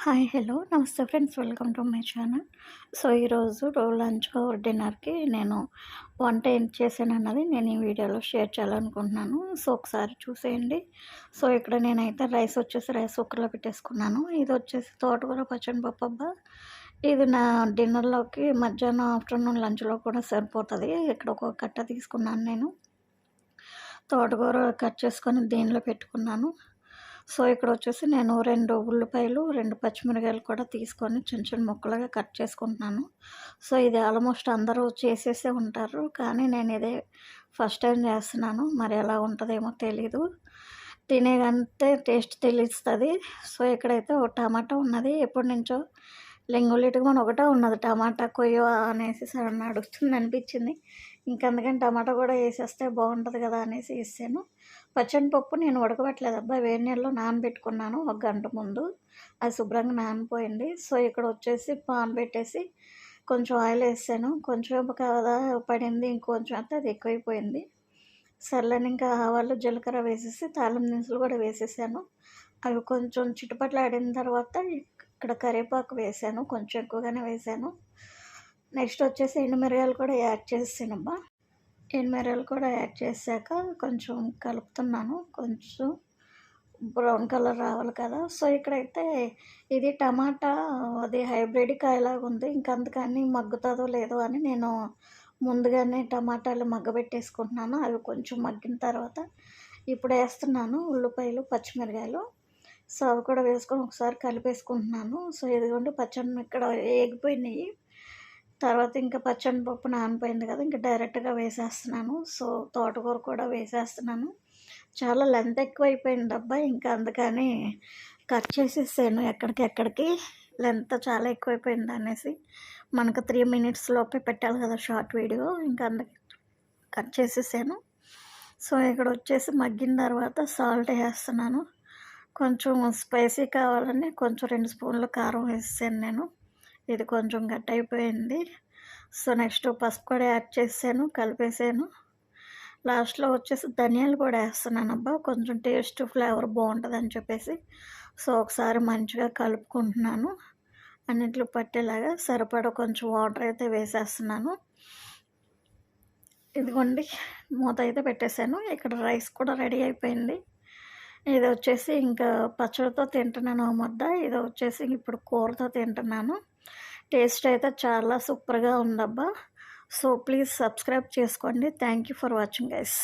Hi hello నమస్తే friends, welcome to my channel. So ఈరోజు lunch or డిన్నర్కి నేను వంట ఏం చేశానన్నది నేను ఈ వీడియోలో షేర్ చేయాలనుకుంటున్నాను. సో ఒకసారి చూసేయండి. సో ఇక్కడ నేనైతే రైస్ కుక్కర్లో పెట్టేసుకున్నాను. ఇది వచ్చేసి తోటకూర పచ్చని పప్పు అబ్బా. ఇది నా డిన్నర్లోకి మధ్యాహ్నం ఆఫ్టర్నూన్ లంచ్లో కూడా సరిపోతుంది. ఇక్కడ ఒక కట్ట తీసుకున్నాను. నేను తోటకూర కట్ చేసుకొని దీనిలో పెట్టుకున్నాను. సో ఇక్కడ వచ్చేసి నేను 2 ఉల్లిపాయలు 2 పచ్చిమిరకాయలు కూడా తీసుకొని చిన్న చిన్న ముక్కలుగా కట్ చేసుకుంటున్నాను. సో ఇది ఆల్మోస్ట్ అందరూ చేసేసే ఉంటారు, కానీ నేను ఇదే ఫస్ట్ టైం చేస్తున్నాను. మరి ఎలా ఉంటుందేమో తెలీదు, తినేగంటే టేస్ట్ తెలుస్తుంది. సో ఇక్కడైతే ఒక టమాటా ఉన్నది, ఎప్పటి నుంచో మన ఒకటే ఉన్నది టమాటా కొయ్య అనేసి సడన్ అడుగుతుంది అనిపించింది. అందుకని టమాటా కూడా వేసేస్తే బాగుంటుంది కదా అనేసి వేసాను. పచ్చని పప్పు నేను ఉడకబెట్టలేదు అబ్బాయి, వేడి నీళ్ళలో నానబెట్టుకున్నాను 1 గంట ముందు. అది శుభ్రంగా నానిపోయింది. సో ఇక్కడ వచ్చేసి పాన్ పెట్టేసి కొంచెం ఆయిల్ వేసాను. కొంచెం కదా పడింది, ఇంకొంచెం అయితే అది ఎక్కువైపోయింది. సర్లేని ఇంకా ఆవాలు జీలకర్ర వేసేసి తాలింపు దినుసులు కూడా వేసేసాను. అవి కొంచెం చిటపట్లాడిన తర్వాత ఇక్కడ కరివేపాకు వేసాను, కొంచెం ఎక్కువగానే వేసాను. నెక్స్ట్ వచ్చేసి ఎండుమిరగాయలు కూడా యాడ్ చేసానబ్బా. ఎండుమిరగాయలు కూడా యాడ్ చేశాక కొంచెం కలుపుతున్నాను, కొంచెం బ్రౌన్ కలర్ రావాలి కదా. సో ఇక్కడైతే ఇది టమాటా అది హైబ్రిడ్ కాయలాగా ఉంది, అందుకని మగ్గుతుందో లేదో అని నేను ముందుగానే టమాటాలు మగ్గబెట్టేసుకుంటున్నాను. అవి కొంచెం మగ్గిన తర్వాత ఇప్పుడు వేస్తున్నాను ఉల్లిపాయలు పచ్చిమిరకాయలు. సో అవి కూడా వేసుకొని ఒకసారి కలిపేసుకుంటున్నాను. సో ఇదిగోండి పచ్చడి ఇక్కడ ఏగిపోయినాయి. తర్వాత ఇంకా పచ్చని పప్పు నానిపోయింది కదా, ఇంకా డైరెక్ట్గా వేసేస్తున్నాను. సో తోటకూర కూడా వేసేస్తున్నాను. చాలా లెంత్ ఎక్కువైపోయింది అబ్బా, అందుకని కట్ చేసేసాను. ఎక్కడికి లెంత్ చాలా ఎక్కువైపోయింది అనేసి, మనకు 3 minutes లోపే పెట్టాలి కదా షార్ట్ వీడియో, అందుకే కట్ చేసేసాను. సో ఇక్కడ వచ్చేసి మగ్గిన తర్వాత సాల్ట్ వేస్తున్నాను. కొంచెం స్పైసీ కావాలని కొంచెం 2 స్పూన్లు కారం వేసాను నేను. ఇది కొంచెం గట్టి అయిపోయింది. సో నెక్స్ట్ పసుపు కూడా యాడ్ చేసాను, కలిపేసాను. లాస్ట్లో వచ్చేసి ధనియాలు కూడా వేస్తున్నాను అబ్బా, కొంచెం టేస్ట్ ఫ్లేవర్ బాగుంటుంది అని చెప్పేసి. సో ఒకసారి మంచిగా కలుపుకుంటున్నాను, అన్నింటిలో పట్టేలాగా సరిపడా కొంచెం వాటర్ అయితే వేసేస్తున్నాను. ఇదిగోండి మూత అయితే పెట్టేశాను. ఇక్కడ రైస్ కూడా రెడీ అయిపోయింది. ఇది వచ్చేసి ఇంకా పచ్చడితో తింటున్నాను ముద్ద, ఇది వచ్చేసి ఇప్పుడు కూరతో తింటున్నాను. టేస్ట్ అయితే చాలా సూపర్గా ఉందబ్బా. సో ప్లీజ్ సబ్స్క్రైబ్ చేసుకోండి. Thank you for watching guys.